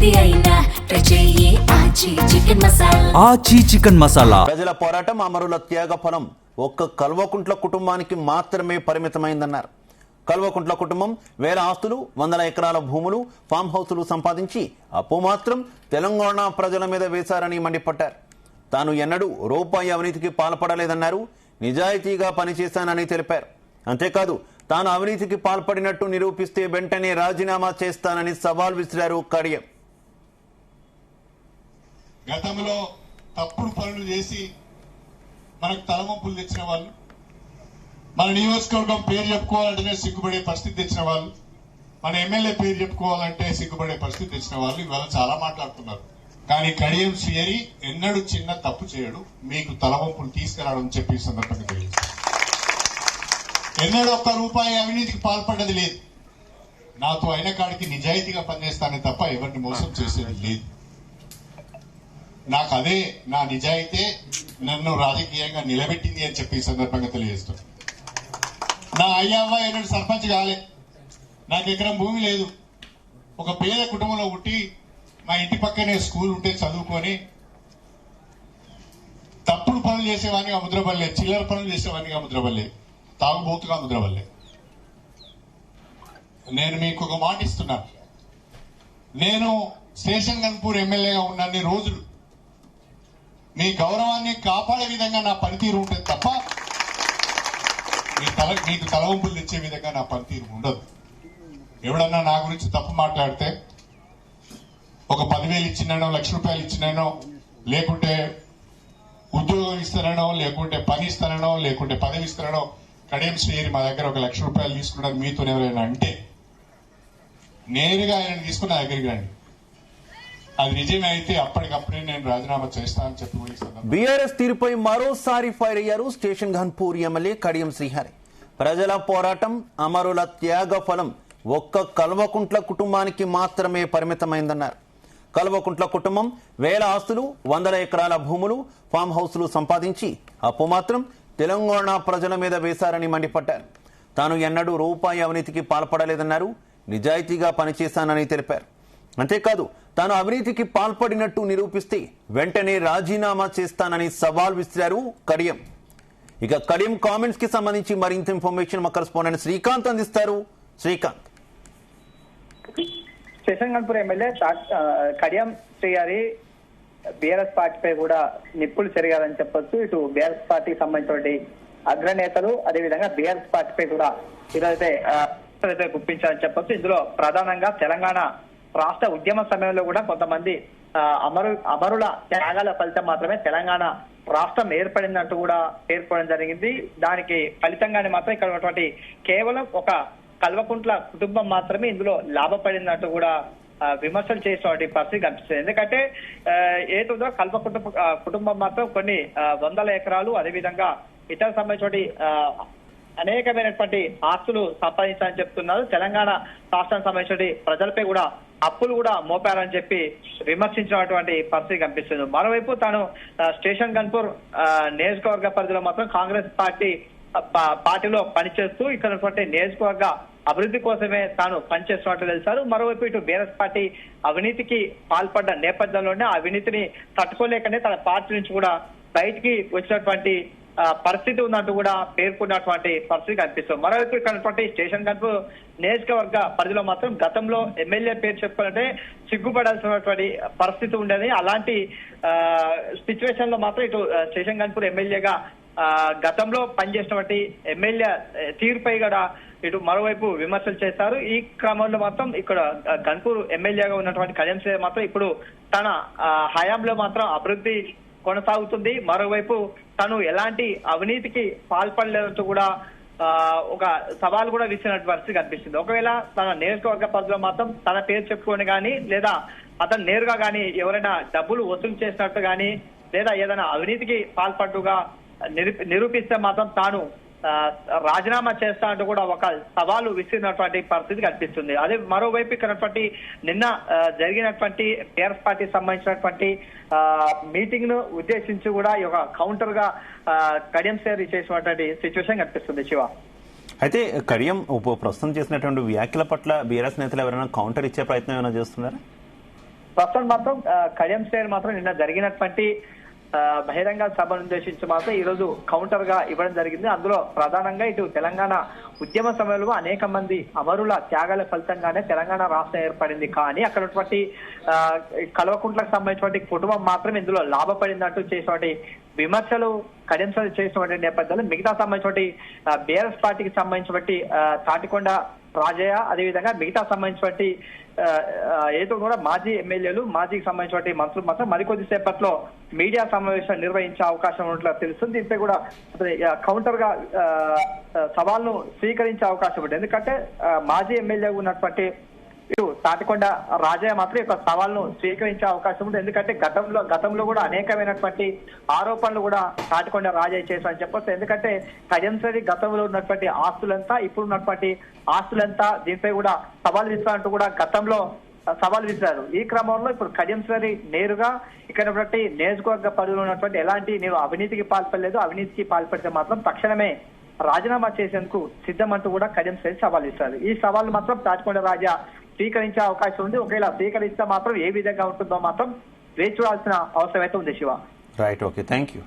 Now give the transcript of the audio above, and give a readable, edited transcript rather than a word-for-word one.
ఏది అయినా ట్రై చెయ్యి ఆచి చికెన్ మసాలా. ఆచి చికెన్ మసాలా. ప్రజల పోరాటం అమరుల త్యాగ ఫలం ఒక్క కల్వకుంట్ల కుటుంబానికి మాత్రమే పరిమితమైందన్నారు. కల్వకుంట్ల కుటుంబం వేల ఆస్తులు, వందల ఎకరాల భూములు, ఫామ్ హౌసులు సంపాదించి అప్పు మాత్రం తెలంగాణ ప్రజల మీద వేశారని మండిపడ్డారు. తాను ఎన్నడూ రూపాయి అవినీతికి పాల్పడలేదన్నారు. నిజాయితీగా పనిచేశానని తెలిపారు. అంతేకాదు తాను అవినీతికి పాల్పడినట్టు నిరూపిస్తే వెంటనే రాజీనామా చేస్తానని సవాల్ విసిరారు కడియం. గతంలో తప్పుడు పనులు చేసి మనకు తలవంపులు తెచ్చిన వాళ్ళు, మన నియోజకవర్గం పేరు చెప్పుకోవాలంటేనే సిగ్గుపడే పరిస్థితి తెచ్చిన వాళ్ళు, మన ఎమ్మెల్యే పేరు చెప్పుకోవాలంటే సిగ్గుపడే పరిస్థితి తెచ్చిన వాళ్ళు ఇవాళ చాలా మాట్లాడుతున్నారు. కానీ కడియం శ్రీహరి ఎన్నడూ చిన్న తప్పు చేయడు, మీకు తలవంపులు తీసుకురావడం చెప్పి సందర్భంగా తెలియదు. ఎన్నడూ ఒక్క రూపాయి అవినీతికి పాల్పడ్డది లేదు. నాతో అయిన కాడికి నిజాయితీగా పనిచేస్తానే తప్ప ఎవరిని మోసం చేసేది లేదు. నాకు అదే నా నిజాయితీ నన్ను రాజకీయంగా నిలబెట్టింది అని చెప్పి ఈ సందర్భంగా తెలియజేస్తాను. నా అయ్యవ్వ ఎన్నడూ సర్పంచ్ కాలే, నాకు ఎకరం భూమి లేదు. ఒక పేద కుటుంబంలో పుట్టి మా ఇంటి పక్కనే స్కూల్ ఉంటే చదువుకొని తప్పుడు పనులు చేసేవాడిగా ముద్రపల్లే, చిల్లర పనులు చేసేవాడిగా ముద్రపల్లే, తాగుబోతుగా ముద్రపల్లే. నేను మీకు ఒక మాట ఇస్తున్నా, నేను స్టేషన్ గన్పూర్ ఎమ్మెల్యేగా ఉన్నన్ని రోజులు మీ గౌరవాన్ని కాపాడే విధంగా నా పనితీరు ఉంటుంది తప్ప మీకు తలవంపులు తెచ్చే విధంగా నా పనితీరు ఉండదు. ఎవడన్నా నా గురించి తప్పు మాట్లాడితే ఒక 10,000 ఇచ్చినానో, ₹1,00,000 ఇచ్చినానో, లేకుంటే ఉద్యోగం ఇస్తానో, లేకుంటే పని ఇస్తానో, లేకుంటే పదవి ఇస్తానో, కడియం శ్రీహరి మా దగ్గర ఒక ₹1,00,000 తీసుకున్నాను మీతో ఎవరైనా అంటే నేరుగా ఆయన తీసుకుని నా దగ్గరికి రండి. అది నిజమే అయితే అప్పటికప్పుడే నేను రాజీనామా చేస్తానని చెప్పి బీఆర్ఎస్ తీరుపై మరోసారి ఫైర్ అయ్యారు స్టేషన్ ఘన్పూర్ ఎమ్మెల్యే కడియం శ్రీహరి. ప్రజల పోరాటం అమరుల త్యాగ ఫలం ఒక్క కల్వకుంట్ల కుటుంబానికి మాత్రమే పరిమితమైందన్నారు. కల్వకుంట్ల కుటుంబం వేల ఆస్తులు, వందల ఎకరాల భూములు, ఫామ్ హౌసులు సంపాదించి అప్పు మాత్రం తెలంగాణ ప్రజల మీద వేశారని మండిపడ్డారు. తాను ఎన్నడూ రూపాయి అవినీతికి పాల్పడలేదన్నారు. నిజాయితీగా పనిచేశానని తెలిపారు. అంతేకాదు తాను అవినీతికి పాల్పడినట్టు నిరూపిస్తే వెంటనే రాజీనామా చేస్తానని సవాల్ విసిరారు కడియం. ఇక కడియం కామెంట్స్ కి సంబంధించి మరింత ఇన్ఫర్మేషన్ మా కరెస్పాండెంట్ శ్రీకాంత్ అందిస్తారు. శ్రీకాంత్. స్టేషన్ గన్పూర్ ఎమ్మెల్యే కడియం శ్రీహరి బీఆర్ఎస్ పార్టీపై కూడా నిప్పులు చెరిగారని చెప్పొచ్చు. ఇటు బీఆర్ఎస్ పార్టీకి సంబంధించిన అగ్రనేతలు, అదేవిధంగా బీఆర్ఎస్ పార్టీపై కూడా ఈరోజైతే గుప్పించారని చెప్పొచ్చు. ఇందులో ప్రధానంగా తెలంగాణ రాష్ట్ర ఉద్యమ సమయంలో కూడా కొంతమంది అమరుల త్యాగాల ఫలితం మాత్రమే తెలంగాణ రాష్ట్రం ఏర్పడిందంటూ కూడా పేర్కొనడం జరిగింది. దానికి ఫలితంగానే మాత్రం ఇక్కడ ఉన్నటువంటి కేవలం ఒక కల్వకుంట్ల కుటుంబం మాత్రమే ఇందులో లాభపడిందంటూ కూడా విమర్శలు చేసినటువంటి పరిస్థితి కనిపిస్తుంది. ఎందుకంటే ఏదో కల్వకుంట్ల కుటుంబం మాత్రం కొన్ని వందల ఎకరాలు, అదేవిధంగా ఇతర సంబంధించిన అనేకమైనటువంటి ఆస్తులు సంపాదించాలని చెప్తున్నారు. తెలంగాణ రాష్ట్రానికి సంబంధించిన ప్రజలపై కూడా అప్పులు కూడా మోపారని చెప్పి విమర్శించినటువంటి పరిస్థితి కనిపిస్తుంది. మరోవైపు తాను స్టేషన్ గన్పూర్ నియోజకవర్గ పరిధిలో మాత్రం కాంగ్రెస్ పార్టీలో పనిచేస్తూ ఇక్కడ నియోజకవర్గ అభివృద్ధి కోసమే తాను పనిచేస్తున్నట్టు తెలిసారు. మరోవైపు ఇటు బీఆర్ఎస్ పార్టీ అవినీతికి పాల్పడ్డ నేపథ్యంలోనే అవినీతిని తట్టుకోలేకనే తన పార్టీ నుంచి కూడా బయటికి వచ్చినటువంటి పరిస్థితి ఉందంటూ కూడా పేర్కొన్నటువంటి పరిస్థితి కనిపిస్తుంది. మరోవైపు ఇక్కడ స్టేషన్ గన్పూర్ నియోజకవర్గ పరిధిలో మాత్రం గతంలో ఎమ్మెల్యే పేరు చెప్పుకోవాలంటే సిగ్గుపడాల్సినటువంటి పరిస్థితి ఉండేది. అలాంటి సిచ్యువేషన్ లో మాత్రం ఇటు స్టేషన్ గన్పూర్ ఎమ్మెల్యేగా గతంలో పనిచేసినటువంటి ఎమ్మెల్యే తీరుపై కూడా ఇటు మరోవైపు విమర్శలు చేశారు. ఈ క్రమంలో మాత్రం ఇక్కడ గన్పూర్ ఎమ్మెల్యేగా ఉన్నటువంటి కడియం శ్రీహరి మాత్రం ఇప్పుడు తన హయాంలో మాత్రం అభివృద్ధి కొనసాగుతుంది. మరోవైపు తను ఎలాంటి అవినీతికి పాల్పడలేదంటూ కూడా ఒక సవాల్ కూడా విసిరినట్టు పరిస్థితి కనిపిస్తుంది. ఒకవేళ తన నియోజకవర్గ పరిధిలో మాత్రం తన పేరు చెప్పుకొని కానీ, లేదా అతను నేరుగా కానీ ఎవరైనా డబ్బులు వసూలు చేసినట్టు కానీ, లేదా ఏదైనా అవినీతికి పాల్పడ్డుగా నిరూపిస్తే మాత్రం తాను రాజీనామా చేస్తా అంటూ కూడా ఒక సవాలు విసిరినటువంటి పరిస్థితి కనిపిస్తుంది. అదే మరోవైపు ఇక్కడ నిన్న జరిగినటువంటి బీఆర్ఎస్ పార్టీకి సంబంధించినటువంటి మీటింగ్ ను ఉద్దేశించి కూడా ఈ యొక్క కౌంటర్ గా కడియం శ్రీహరి చేసినటువంటి సిచ్యువేషన్ కనిపిస్తుంది. శివ, అయితే కడియం ప్రస్తుతం చేసినటువంటి వ్యాఖ్యల పట్ల బీఆర్ఎస్ నేతలు ఎవరైనా కౌంటర్ ఇచ్చే ప్రయత్నం ఏమైనా చేస్తున్నారా? ప్రస్తుతం మాత్రం కడియం శ్రేయర్ మాత్రం నిన్న జరిగినటువంటి బహిరంగ సభను ఉద్దేశించి మాత్రం ఈ రోజు కౌంటర్ గా ఇవ్వడం జరిగింది. అందులో ప్రధానంగా ఇటు తెలంగాణ ఉద్యమ సమయంలో అనేక మంది అమరుల త్యాగాల ఫలితంగానే తెలంగాణ రాష్ట్రం ఏర్పడింది. కానీ అక్కడ ఉన్నటువంటి కల్వకుంట్లకు సంబంధించినటువంటి కుటుంబం మాత్రం ఇందులో లాభపడిందంటూ చేసినటువంటి విమర్శలు కడియం శ్రేయర్ చేసినటువంటి నేపథ్యంలో మిగతా సంబంధించినటువంటి బీఆర్ఎస్ పార్టీకి సంబంధించినటువంటి తాటికొండ రాజయ్య అదేవిధంగా మిగతా సంబంధించినటువంటి ఏదో కూడా మాజీ ఎమ్మెల్యేలు మాజీకి సంబంధించినటువంటి మంత్రులు మాత్రం మరికొద్ది సేపట్లో మీడియా సమావేశం నిర్వహించే అవకాశం ఉన్నట్లు తెలుస్తుంది. దీనిపై కూడా కౌంటర్ గా సవాల్ను స్వీకరించే అవకాశం ఉంటుంది. ఎందుకంటే మాజీ ఎమ్మెల్యే ఉన్నటువంటి ఇటు తాటికొండ రాజయ్య మాత్రం యొక్క సవాల్ను స్వీకరించే అవకాశం ఉంది. ఎందుకంటే గతంలో కూడా అనేకమైనటువంటి ఆరోపణలు కూడా తాటికొండ రాజయ్య చేశారని చెప్పొచ్చు. ఎందుకంటే కడియం శ్రేయర్ గతంలో ఉన్నటువంటి ఆస్తులంతా ఇప్పుడు ఉన్నటువంటి ఆస్తులంతా దీనిపై కూడా సవాల్ విసిరారంటూ కూడా గతంలో సవాల్ విసిరారు. ఈ క్రమంలో ఇప్పుడు కడియం శ్రేయర్ నేరుగా ఇక్కడ నియోజకవర్గ పరిధిలో ఉన్నటువంటి ఎలాంటి నేను అవినీతికి పాల్పడలేదు, అవినీతికి పాల్పడితే మాత్రం తక్షణమే రాజీనామా చేసేందుకు సిద్ధమంటూ కూడా కడియం శ్రేయర్ సవాల్ ఇస్తారు. ఈ సవాల్ మాత్రం తాటికొండ రాజా స్వీకరించే అవకాశం ఉంది. ఒకవేళ స్వీకరిస్తే మాత్రం ఏ విధంగా ఉంటుందో మాత్రం వేచి చూడాల్సిన అవసరం అయితే ఉంది Shiva. Right, okay, thank you.